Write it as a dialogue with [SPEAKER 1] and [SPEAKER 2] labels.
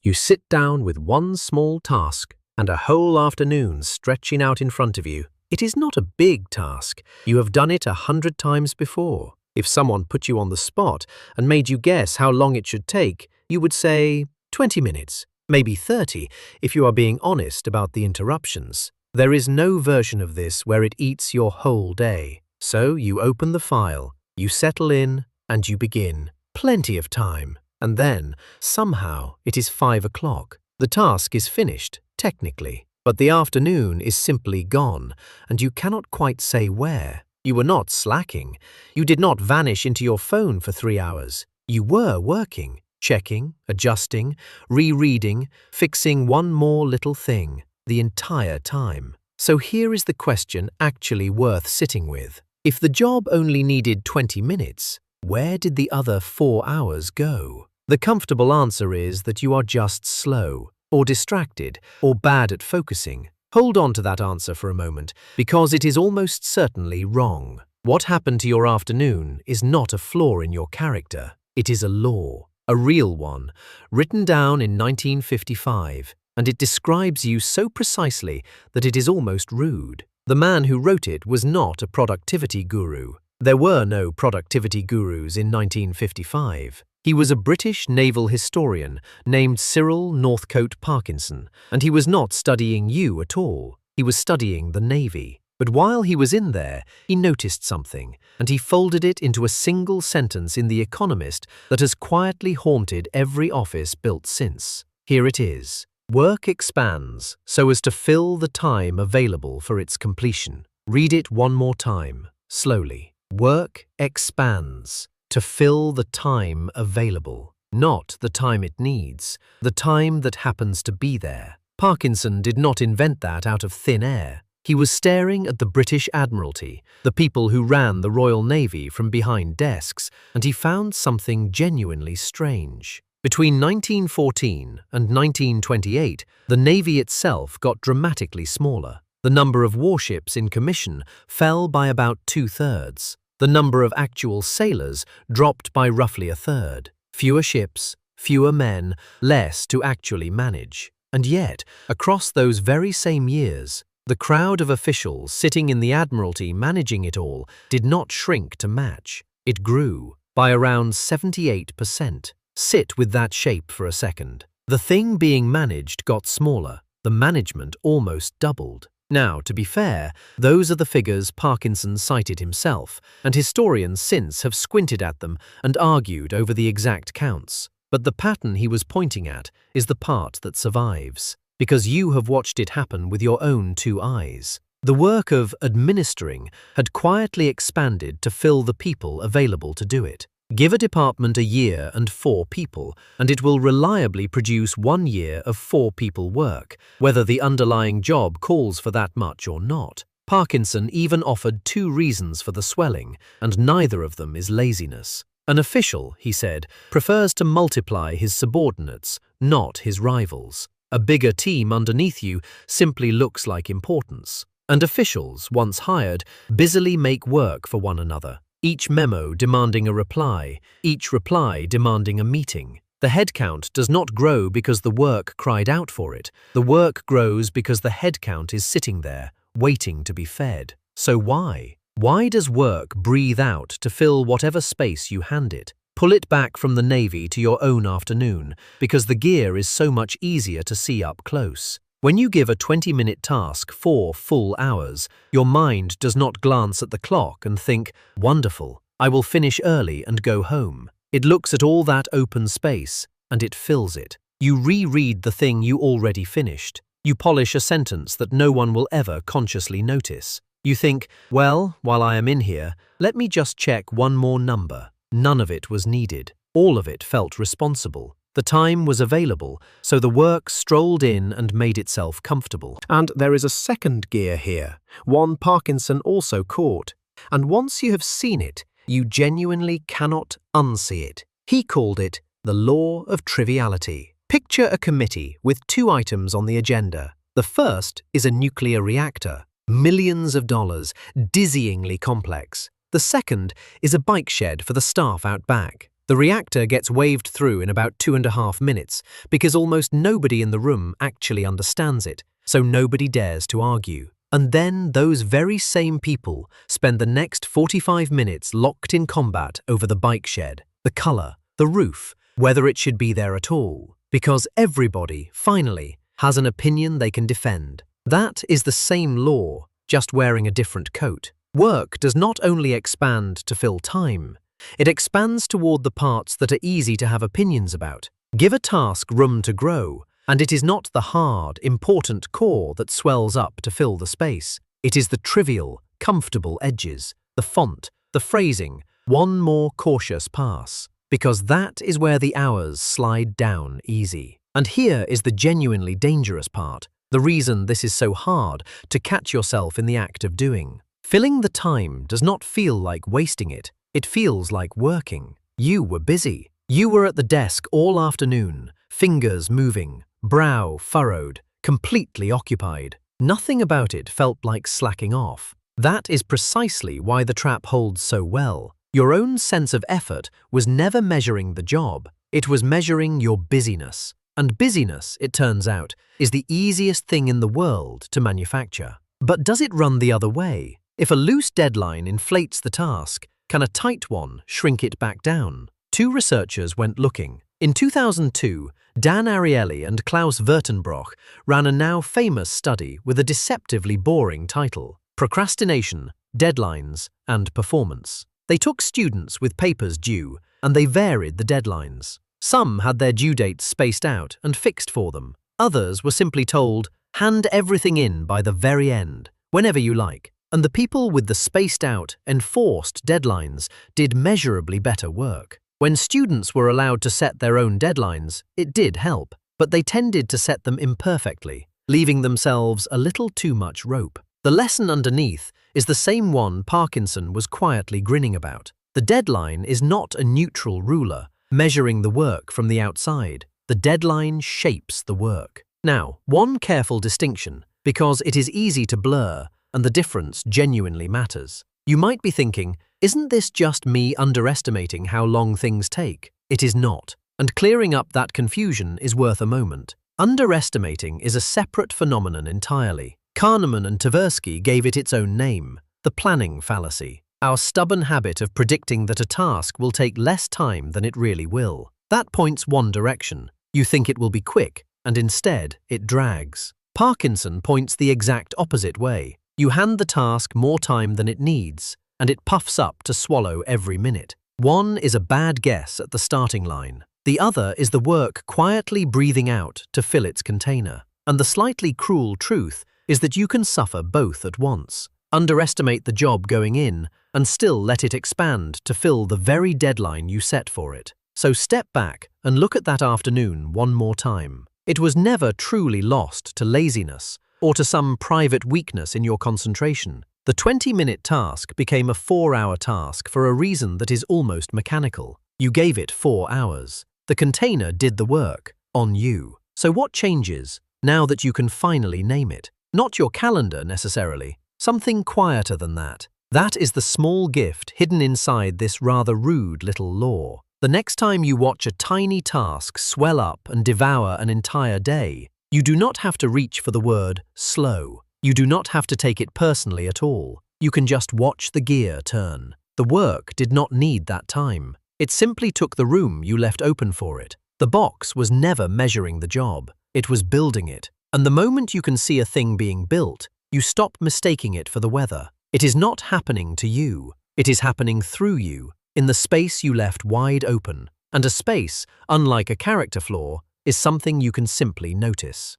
[SPEAKER 1] You sit down with one small task and a whole afternoon stretching out in front of you. It is not a big task. You have done it 100 times before. If someone put you on the spot and made you guess how long it should take, you would say 20 minutes, maybe 30, if you are being honest about the interruptions. There is no version of this where it eats your whole day. So you open the file, you settle in, and you begin. Plenty of time. And then, somehow, it is 5 o'clock. The task is finished, technically. But the afternoon is simply gone, and you cannot quite say where. You were not slacking. You did not vanish into your phone for 3 hours. You were working, checking, adjusting, rereading, fixing one more little thing, the entire time. So here is the question actually worth sitting with. If the job only needed 20 minutes, where did the other 4 hours go? The comfortable answer is that you are just slow, or distracted, or bad at focusing. Hold on to that answer for a moment, because it is almost certainly wrong. What happened to your afternoon is not a flaw in your character. It is a law, a real one, written down in 1955, and it describes you so precisely that it is almost rude. The man who wrote it was not a productivity guru. There were no productivity gurus in 1955. He was a British naval historian named Cyril Northcote Parkinson, and he was not studying you at all. He was studying the Navy. But while he was in there, he noticed something, and he folded it into a single sentence in The Economist that has quietly haunted every office built since. Here it is. Work expands so as to fill the time available for its completion. Read it one more time, slowly. Work expands to fill the time available, not the time it needs, the time that happens to be there. Parkinson did not invent that out of thin air. He was staring at the British Admiralty, the people who ran the Royal Navy from behind desks, and he found something genuinely strange. Between 1914 and 1928, the Navy itself got dramatically smaller. The number of warships in commission fell by about 2/3. The number of actual sailors dropped by roughly 1/3. Fewer ships, fewer men, less to actually manage. And yet, across those very same years, the crowd of officials sitting in the Admiralty managing it all did not shrink to match. It grew by around 78%. Sit with that shape for a second. The thing being managed got smaller. The management almost doubled. Now, to be fair, those are the figures Parkinson cited himself, and historians since have squinted at them and argued over the exact counts. But the pattern he was pointing at is the part that survives, because you have watched it happen with your own 2 eyes. The work of administering had quietly expanded to fill the people available to do it. Give a department a year and 4 people, and it will reliably produce 1 year of 4 people work, whether the underlying job calls for that much or not. Parkinson even offered 2 reasons for the swelling, and neither of them is laziness. An official, he said, prefers to multiply his subordinates, not his rivals. A bigger team underneath you simply looks like importance. And officials, once hired, busily make work for one another. Each memo demanding a reply, each reply demanding a meeting. The headcount does not grow because the work cried out for it. The work grows because the headcount is sitting there, waiting to be fed. So why? Why does work breathe out to fill whatever space you hand it? Pull it back from the Navy to your own afternoon, because the gear is so much easier to see up close. When you give a 20-minute task 4 full hours, your mind does not glance at the clock and think, "Wonderful, I will finish early and go home." It looks at all that open space, and it fills it. You reread the thing you already finished. You polish a sentence that no one will ever consciously notice. You think, well, while I am in here, let me just check one more number. None of it was needed. All of it felt responsible. The time was available, so the work strolled in and made itself comfortable. And there is a second gear here, one Parkinson also caught. And once you have seen it, you genuinely cannot unsee it. He called it the law of triviality. Picture a committee with 2 items on the agenda. The first is a nuclear reactor, millions of dollars, dizzyingly complex. The second is a bike shed for the staff out back. The reactor gets waved through in about 2.5 minutes because almost nobody in the room actually understands it, so nobody dares to argue. And then those very same people spend the next 45 minutes locked in combat over the bike shed, the color, the roof, whether it should be there at all, because everybody, finally, has an opinion they can defend. That is the same law, just wearing a different coat. Work does not only expand to fill time, it expands toward the parts that are easy to have opinions about. Give a task room to grow, and it is not the hard, important core that swells up to fill the space. It is the trivial, comfortable edges, the font, the phrasing, one more cautious pass. Because that is where the hours slide down easy. And here is the genuinely dangerous part, the reason this is so hard to catch yourself in the act of doing. Filling the time does not feel like wasting it. It feels like working. You were busy. You were at the desk all afternoon, fingers moving, brow furrowed, completely occupied. Nothing about it felt like slacking off. That is precisely why the trap holds so well. Your own sense of effort was never measuring the job. It was measuring your busyness. And busyness, it turns out, is the easiest thing in the world to manufacture. But does it run the other way? If a loose deadline inflates the task, can a tight one shrink it back down? Two researchers went looking. In 2002, Dan Ariely and Klaus Wertenbrock ran a now famous study with a deceptively boring title: Procrastination, Deadlines, and Performance. They took students with papers due, and they varied the deadlines. Some had their due dates spaced out and fixed for them. Others were simply told, hand everything in by the very end, whenever you like. And the people with the spaced-out, enforced deadlines did measurably better work. When students were allowed to set their own deadlines, it did help, but they tended to set them imperfectly, leaving themselves a little too much rope. The lesson underneath is the same one Parkinson was quietly grinning about. The deadline is not a neutral ruler, measuring the work from the outside. The deadline shapes the work. Now, one careful distinction, because it is easy to blur, and the difference genuinely matters. You might be thinking, isn't this just me underestimating how long things take? It is not, and clearing up that confusion is worth a moment. Underestimating is a separate phenomenon entirely. Kahneman and Tversky gave it its own name, the planning fallacy. Our stubborn habit of predicting that a task will take less time than it really will. That points one direction. You think it will be quick, and instead it drags. Parkinson points the exact opposite way. You hand the task more time than it needs, and it puffs up to swallow every minute. One is a bad guess at the starting line. The other is the work quietly breathing out to fill its container. And the slightly cruel truth is that you can suffer both at once. Underestimate the job going in, and still let it expand to fill the very deadline you set for it. So step back and look at that afternoon one more time. It was never truly lost to laziness, or to some private weakness in your concentration. The 20-minute task became a 4-hour task for a reason that is almost mechanical. You gave it 4 hours. The container did the work, on you. So what changes, now that you can finally name it? Not your calendar necessarily, something quieter than that. That is the small gift hidden inside this rather rude little law. The next time you watch a tiny task swell up and devour an entire day, you do not have to reach for the word slow. You do not have to take it personally at all. You can just watch the gear turn. The work did not need that time. It simply took the room you left open for it. The box was never measuring the job. It was building it. And the moment you can see a thing being built, you stop mistaking it for the weather. It is not happening to you. It is happening through you, in the space you left wide open. And a space, unlike a character flaw, is something you can simply notice.